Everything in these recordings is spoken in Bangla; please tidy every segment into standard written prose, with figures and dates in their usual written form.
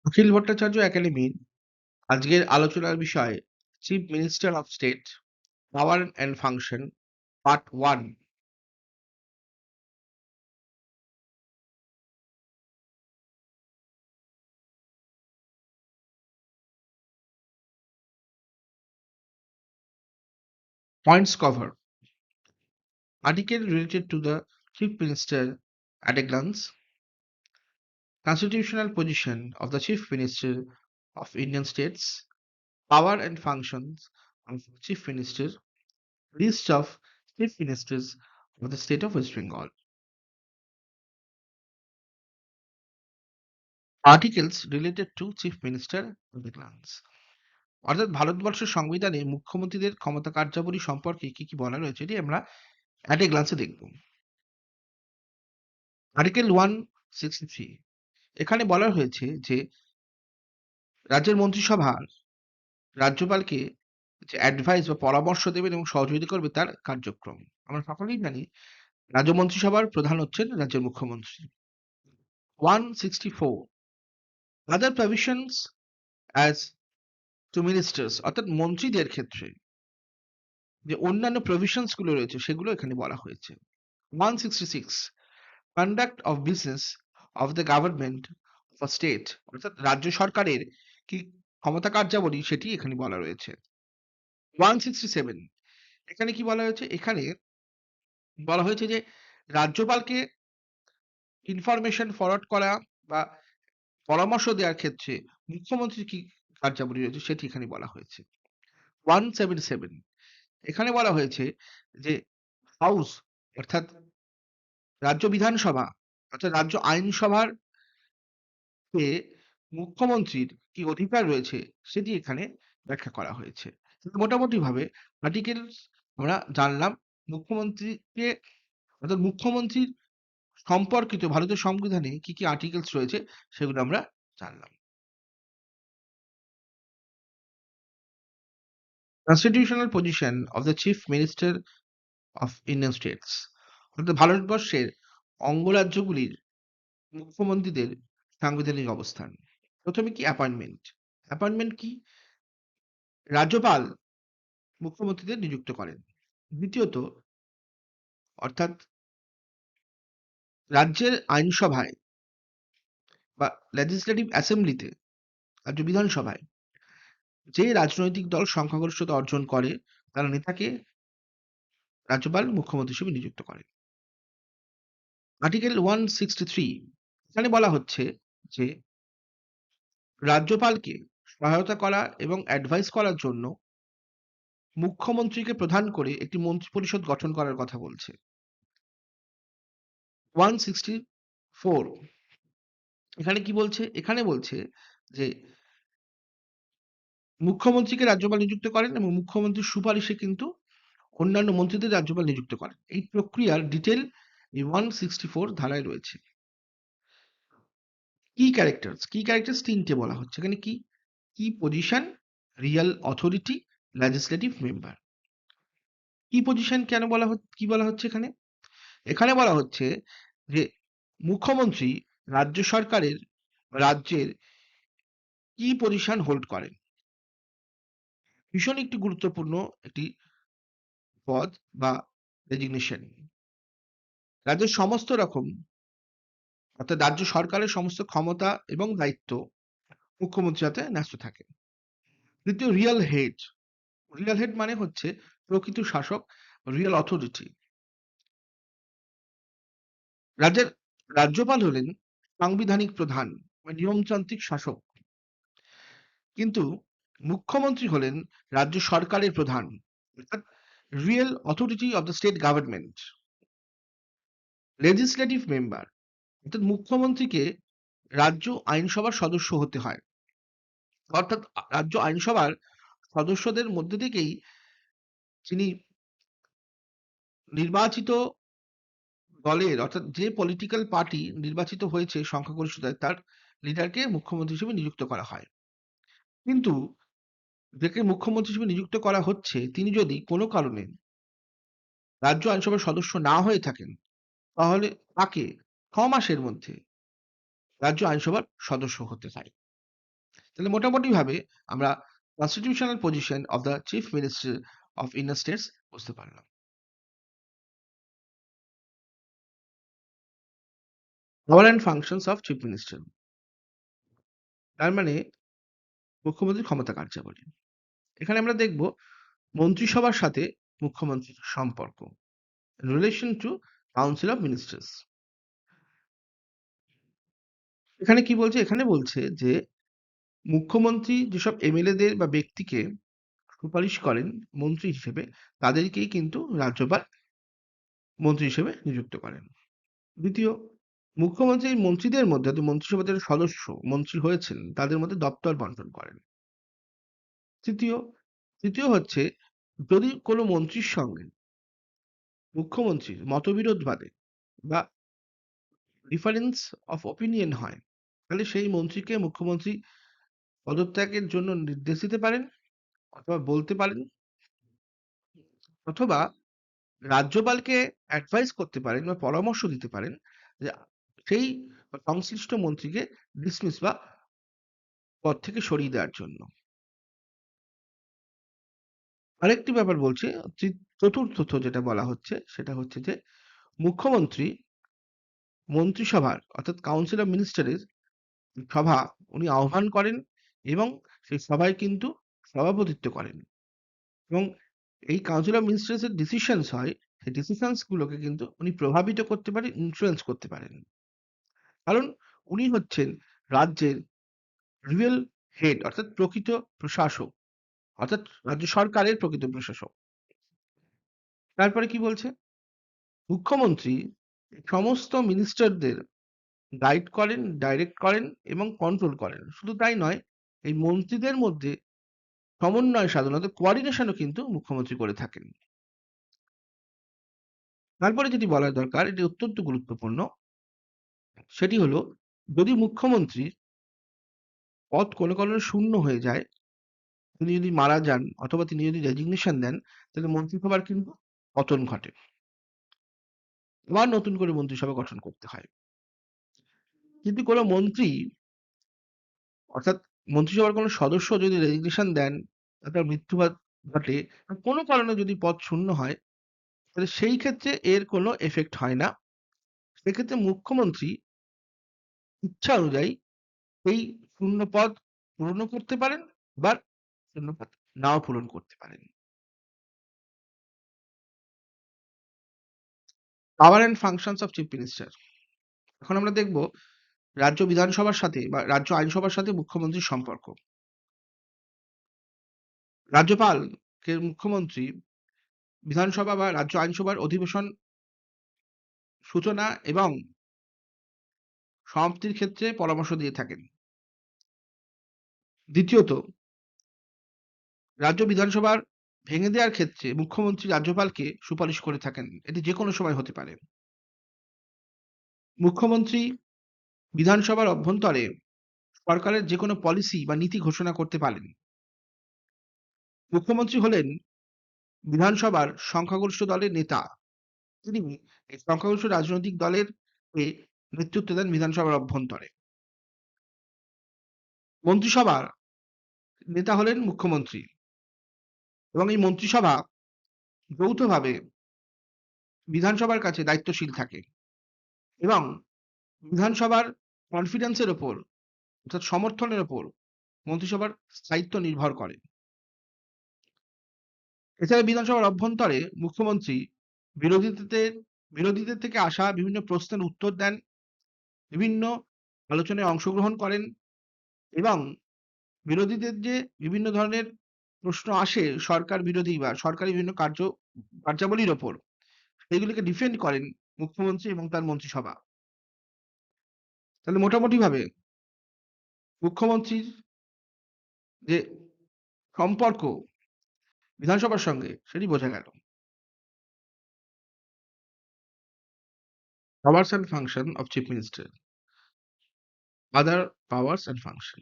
অখিল ভট্টাচার্য একাডেমির আজকের আলোচনার বিষয় chief minister of state power and function part 1। Points cover. Article related to the chief minister at a glance. Constitutional position of the chief minister of Indian states. Power and functions of chief minister. List of chief ministers of the state of West Bengal. Articles related to chief minister at a glance. অর্থাৎ ভারতবর্ষের সংবিধানে মুখ্যমন্ত্রীদের ক্ষমতা কার্যাবলী সম্পর্কে কি কি বলা রয়েছে এটি আমরা অ্যাট এ গ্লান্সে দেখব। আর্টিকেল 163 এখানে বলা হয়েছে যে রাজ্যের মন্ত্রিসভা রাজ্যপালকে যে অ্যাডভাইস বা পরামর্শ দেবেন এবং সহযোগিতা করবে তার কার্যক্রম। আমরা সকলেই জানি রাজ্য মন্ত্রিসভার প্রধান হচ্ছেন রাজ্যের মুখ্যমন্ত্রী। 164 আদার প্রভিশনস অ্যাজ টু মিনিস্টার্স অর্থাৎ মন্ত্রীদের ক্ষেত্রে যে অন্যান্য প্রভিশনস গুলো রয়েছে সেগুলো এখানে বলা হয়েছে। 166 conduct of business of the government of a state অর্থাৎ রাজ্য সরকারের কি ক্ষমতা কার্যাবলী সেটি এখানে বলা রয়েছে। 167 এখানে কি বলা হয়েছে? এখানে বলা হয়েছে যে রাজ্যপালকে ইনফরমেশন ফরওয়ার্ড করা বা পরামর্শ দেওয়ার ক্ষেত্রে মুখ্যমন্ত্রীর কি কার্যাবলী রয়েছে সেটি এখানে বলা হয়েছে। 177 এখানে বলা হয়েছে যে হাউস অর্থাৎ রাজ্য বিধানসভা অর্থাৎ রাজ্য আইনসভার তে মুখ্যমন্ত্রীর কি অধিকার রয়েছে সেটি এখানে ব্যাখ্যা করা হয়েছে। মোটামুটিভাবে আর্টিকেলস আমরা জানলাম মুখ্যমন্ত্রীকে অর্থাৎ মুখ্যমন্ত্রীর সম্পর্কিত ভারতের সংবিধানে কি কি আর্টিকেলস রয়েছে সেগুলো আমরা জানলাম। Constitutional position of the chief minister of Indian states অর্থাৎ ভারতবর্ষের অঙ্গরাজ্যগুলির মুখ্যমন্ত্রীদের সাংবিধানিক অবস্থান। প্রথমে কি অ্যাপয়েন্টমেন্ট। অ্যাপয়েন্টমেন্ট কি? রাজ্যপাল মুখ্যমন্ত্রীদের নিযুক্ত করেন। দ্বিতীয়ত অর্থাৎ রাজ্যের আইনসভায় বা লেজিসলেটিভ অ্যাসেম্বলিতে রাজ্য বিধানসভায় যে রাজনৈতিক দল সংখ্যাগরিষ্ঠতা অর্জন করে তার নেতাকে রাজ্যপাল মুখ্যমন্ত্রী হিসেবে নিযুক্ত করেন। আর্টিকেল 163 এখানে বলা হচ্ছে যে রাজ্যপালকে সহায়তা করা এবং অ্যাডভাইস করার জন্য মুখ্যমন্ত্রীকে প্রধান করে একটি মন্ত্রিপরিষদ গঠন করার কথা বলছে। 164 এখানে কি বলছে? এখানে বলছে যে মুখ্যমন্ত্রীকে রাজ্যপাল নিযুক্ত করেন এবং মুখ্যমন্ত্রীর সুপারিশে কিন্তু অন্যান্য মন্ত্রীদের রাজ্যপাল নিযুক্ত করেন। এই প্রক্রিয়ার ডিটেল এই 164 ধারায় রয়েছে। কি ক্যারেক্টার্স ৩ টে বলা হচ্ছে। এখানে কি position, Real authority, legislative member. কি পজিশন কেন কি বলা হচ্ছে এখানে? এখানে বলা হচ্ছে যে মুখ্যমন্ত্রী রাজ্য সরকারের রাজ্যের কি পজিশন হোল্ড করেন। ভীষণ একটি গুরুত্বপূর্ণ একটি পদ বা রেজিগনেশন। রাজ্যের সমস্ত রকম অর্থাৎ রাজ্য সরকারের সমস্ত ক্ষমতা এবং দায়িত্ব মুখ্যমন্ত্রীর হাতে ন্যস্ত থাকে। দ্বিতীয় রিয়াল হেড মানে হচ্ছে প্রকৃত শাসক, রিয়াল অথরিটি। রাজ্যের রাজ্যপাল হলেন সাংবিধানিক প্রধান বা নিয়মতান্ত্রিক শাসক, কিন্তু মুখ্যমন্ত্রী হলেন রাজ্য সরকারের প্রধান অর্থাৎ real authority of the state government. Legislative member অর্থাৎ মুখ্যমন্ত্রীকে রাজ্য আইনসভার সদস্য হতে হয়, অর্থাৎ রাজ্য আইনসভার সদস্যদের মধ্যে থেকেই যিনি নির্বাচিত দলের অর্থাৎ যে পলিটিক্যাল পার্টি নির্বাচিত হয়েছে সংখ্যাগরিষ্ঠতায় তার লিডারকে মুখ্যমন্ত্রী হিসেবে নিযুক্ত করা হয়। কিন্তু যাকে মুখ্যমন্ত্রী হিসেবে নিযুক্ত করা হচ্ছে তিনি যদি কোনো কারণে রাজ্য আইনসভার সদস্য না হয়ে থাকেন তাহলে তাকে ৬ মাসের মধ্যে রাজ্য আইনসভার সদস্য হতে হয়। তাহলে মোটামুটিভাবে আমরা constitutional position of the chief minister of Indian states বুঝতে পারলাম। Power and functions of chief minister, তার মানে মুখ্যমন্ত্রীর ক্ষমতা কার্যাবলী। এখানে আমরা দেখব মন্ত্রিসভার সাথে মুখ্যমন্ত্রীর সম্পর্ক, relation to council of ministers. এখানে কি বলছে? এখানে বলছে যে মুখ্যমন্ত্রী যেসব এমএলএদের বা ব্যক্তিকে সুপারিশ করেন মন্ত্রী হিসেবে, তাদেরকেই কিন্তু রাজ্যপাল মন্ত্রী হিসেবে নিযুক্ত করেন। দ্বিতীয়, মুখ্যমন্ত্রী মন্ত্রীদের মধ্যে, অর্থাৎ মন্ত্রিসভার যারা সদস্য মন্ত্রী হয়েছেন, তাদের মধ্যে দপ্তর বন্টন করেন। তৃতীয় তৃতীয় হচ্ছে, যদি কোনো মন্ত্রীর সঙ্গে মুখ্যমন্ত্রীর মতবিরোধ বাদে বা ডিফারেন্স অফ ওপিনিয়ন হয়, তাহলে সেই মন্ত্রীকে মুখ্যমন্ত্রী পদত্যাগের জন্য নির্দেশ দিতে পারেন, অথবা বলতে পারেন, অথবা রাজ্যপালকে অ্যাডভাইস করতে পারেন বা পরামর্শ দিতে পারেন যে সেই সংশ্লিষ্ট মন্ত্রীকে ডিসমিস বা পদ থেকে সরিয়ে দেওয়ার জন্য। আরেকটি ব্যাপার বলছে, চতুর্থত যেটা বলা হচ্ছে সেটা হচ্ছে যে মুখ্যমন্ত্রী মন্ত্রিসভার অর্থাৎ কাউন্সিল অফ মিনিস্টারের সভা উনি আহ্বান করেন এবং সেই সভায় কিন্তু সভাপতিত্ব করেন, এবং এই কাউন্সিল অফ মিনিস্টার্স এর ডিসিশনস হয়, সেই ডিসিশনস গুলোকে কিন্তু উনি প্রভাবিত করতে পারেন, ইনফ্লুয়েন্স করতে পারেন। কারণ উনি হচ্ছেন রাজ্যের রিয়েল হেড, অর্থাৎ প্রকৃত প্রশাসক, অর্থাৎ রাজ্য সরকারের প্রকৃত প্রশাসক। তারপরে কি বলছে? মুখ্যমন্ত্রী সমস্ত মিনিস্টারদের গাইড করেন, ডাইরেক্ট করেন এবং কন্ট্রোল করেন। শুধু তাই নয়, এই মন্ত্রীদের মধ্যে সমন্বয় সাধন অর্থাৎ কোঅর্ডিনেশনও কিন্তু মুখ্যমন্ত্রী করে থাকেন। তারপরে যেটি বলা দরকার, এটি অত্যন্ত গুরুত্বপূর্ণ, সেটি হলো যদি মুখ্যমন্ত্রীর পদ কোনো কারণে শূন্য হয়ে যায়, তিনি যদি মারা যান অথবা তিনি যদি রেজিগনেশন দেন, তাহলে মন্ত্রিসভার কিন্তু পতন ঘটে। আবার নতুন করে মন্ত্রিসভা গঠন করতে হয়। কিন্তু কোনো মন্ত্রী, অর্থাৎ মন্ত্রিসভার কোনো সদস্য যদি রেজিগনেশন দেন, তার মৃত্যুবাদ ঘটে, বা কোনো কারণে যদি পদ শূন্য হয়, তাহলে সেই ক্ষেত্রে এর কোনো এফেক্ট হয় না। সেক্ষেত্রে মুখ্যমন্ত্রী ইচ্ছা অনুযায়ী এই শূন্য পদ পূরণও করতে পারেন, বা শূন্য পদ নাও পূরণ করতে পারেন। Power and functions of chief minister. এখন আমরা দেখব রাজ্য বিধানসভার সাথে বা রাজ্য আইনসভার সাথে মুখ্যমন্ত্রীর সম্পর্ক। রাজ্যপাল কে মুখ্যমন্ত্রী বিধানসভা বা রাজ্য আইনসভার অধিবেশন সূচনা এবং সমাপ্তির ক্ষেত্রে পরামর্শ দিয়ে থাকেন। দ্বিতীয়ত, রাজ্য বিধানসভার ভেঙে দেওয়ার ক্ষেত্রে মুখ্যমন্ত্রী রাজ্যপালকে সুপারিশ করে থাকেন। এটি যে কোনো সময় হতে পারে। মুখ্যমন্ত্রী বিধানসভার অভ্যন্তরে সরকারের যে কোনো পলিসি বা নীতি ঘোষণা করতে পারেন। মুখ্যমন্ত্রী হলেন বিধানসভার সংখ্যাগরিষ্ঠ দলের নেতা। তিনি এই সংখ্যাগরিষ্ঠ রাজনৈতিক দলের হয়ে নেতৃত্ব দেন বিধানসভার অভ্যন্তরে। মন্ত্রিসভার নেতা হলেন মুখ্যমন্ত্রী, এবং এই মন্ত্রিসভা যৌথভাবে বিধানসভার কাছে দায়িত্বশীল থাকে, এবং বিধানসভার কনফিডেন্সের ওপর, অর্থাৎ সমর্থনের ওপর মন্ত্রিসভার স্থায়িত্ব নির্ভর করে। এছাড়া বিধানসভার অভ্যন্তরে মুখ্যমন্ত্রী বিরোধীদের বিরোধীদের থেকে আসা বিভিন্ন প্রশ্নের উত্তর দেন, বিভিন্ন আলোচনায় অংশগ্রহণ করেন, এবং বিরোধীদের যে বিভিন্ন ধরনের প্রশ্ন আসে সরকার বিরোধী বা সরকারি বিভিন্ন কার্যাবলীর ওপর, সেগুলিকে ডিফেন্ড করেন মুখ্যমন্ত্রী এবং তার মন্ত্রিসভা। তাহলে মোটামুটিভাবে মুখ্যমন্ত্রীর যে সম্পর্ক বিধানসভার সঙ্গে, সেটি বোঝা গেল। Powers and function of Chief Minister. Other powers and function.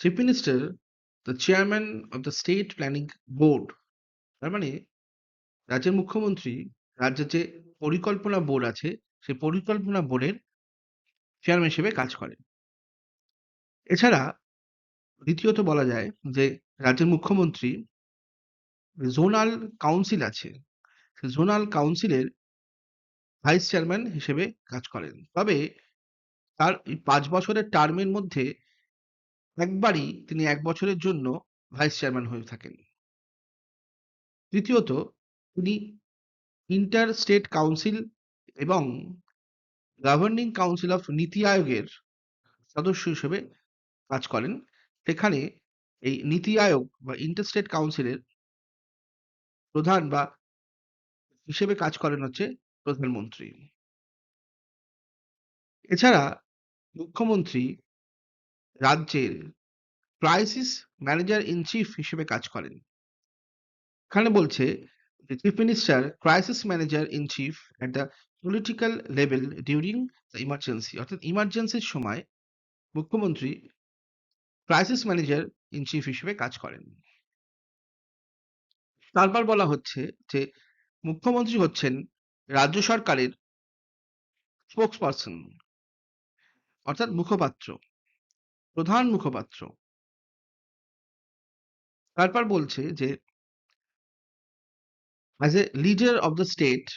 Chief Minister, the chairman of the State Planning Board. তার মানে রাজ্যের মুখ্যমন্ত্রী রাজ্যের যে পরিকল্পনা বোর্ড আছে, সেই পরিকল্পনা বোর্ডের চেয়ারম্যান হিসেবে কাজ করেন। এছাড়া দ্বিতীয়ত বলা যায় যে রাজ্যের মুখ্যমন্ত্রী জোনাল কাউন্সিল আছে, সেই জোনাল কাউন্সিলের ভাইস চেয়ারম্যান হিসেবে কাজ করেন। তবে তার এই ৫ বছরের টার্মের মধ্যে একবারই তিনি ১ বছরের জন্য ভাইস চেয়ারম্যান হয়ে থাকেন। তৃতীয়ত, তিনি ইন্টার স্টেট কাউন্সিল এবং গভর্নিং কাউন্সিল অফ নীতি আয়োগের সদস্য হিসেবে কাজ করেন। সেখানে এই নীতি আয়োগ বা ইন্টার স্টেট কাউন্সিলের প্রধান বা হিসেবে কাজ করেন হচ্ছে প্রধানমন্ত্রী। এছাড়া মুখ্যমন্ত্রী রাজ্যের ক্রাইসিস ম্যানেজার ইন চিফ হিসেবে কাজ করেন। এখানে বলছে যে chief minister crisis manager in chief at the political level during the emergency, অর্থাৎ ইমার্জেন্সির সময় মুখ্যমন্ত্রী ক্রাইসিস ম্যানেজার ইন চিফ হিসেবে কাজ করেন। তারপর বলা হচ্ছে যে মুখ্যমন্ত্রী হচ্ছেন রাজ্য সরকারের স্পোকস পার্সন, অর্থাৎ মুখপাত্র, প্রধান মুখপাত্র। তারপর বলছে যে as a leader of the state,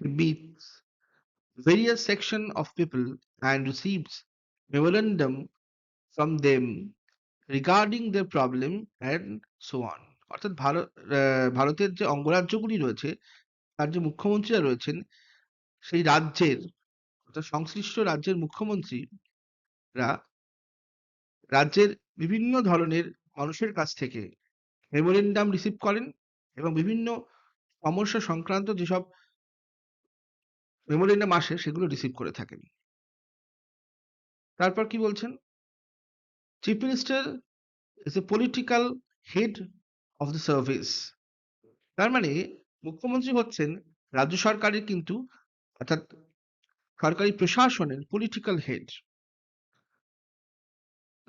he meets various section of people and receives memorandum from them regarding their problem and so on. অর্থাৎ ভারতের যে অঙ্গরাজ্যগুলি রয়েছে তার যে মুখ্যমন্ত্রীরা রয়েছেন সেই রাজ্যের অর্থাৎ সংশ্লিষ্ট রাজ্যের মুখ্যমন্ত্রীরা রাজ্যের বিভিন্ন ধরনের মানুষের কাছ থেকে মেমোরেন্ডাম রিসিভ করেন এবং বিভিন্ন সমস্যা সংক্রান্ত যেসব মেমোরেন্ডাম আসে সেগুলো রিসিভ করে থাকেন। তারপর কি বলছেন? Chief minister is a political head of the service. তার মানে মুখ্যমন্ত্রী হচ্ছেন রাজ্য সরকারের কিন্তু অর্থাৎ সরকারি প্রশাসনের পলিটিক্যাল হেড।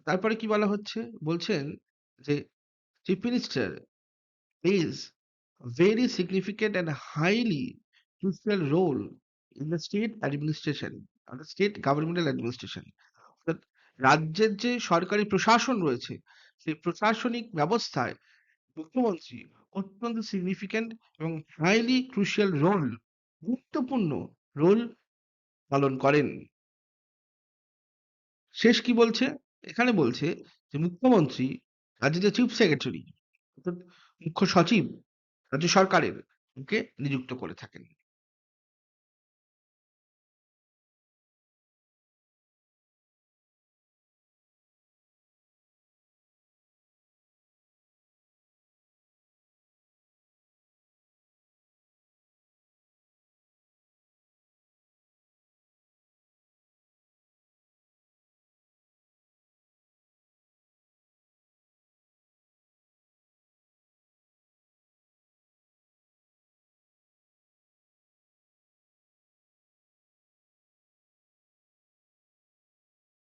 তারপরে কি বলা হচ্ছে? বলছেন যে chief minister is very significant and highly crucial role in the state administration or the state governmental administration. অর্থাৎ রাজ্যের যে সরকারি প্রশাসন রয়েছে সেই প্রশাসনিক ব্যবস্থায় মুখ্যমন্ত্রী অত্যন্ত সিগনিফিক্যান্ট এবং হাইলি ক্রুশিয়াল রোল, গুরুত্বপূর্ণ রোল পালন করেন। শেষ কি বলছে? এখানে বলছে যে মুখ্যমন্ত্রী রাজ্যের যে চিফ সেক্রেটারি অর্থাৎ মুখ্য সচিব রাজ্য সরকারের কে নিযুক্ত করে থাকেন।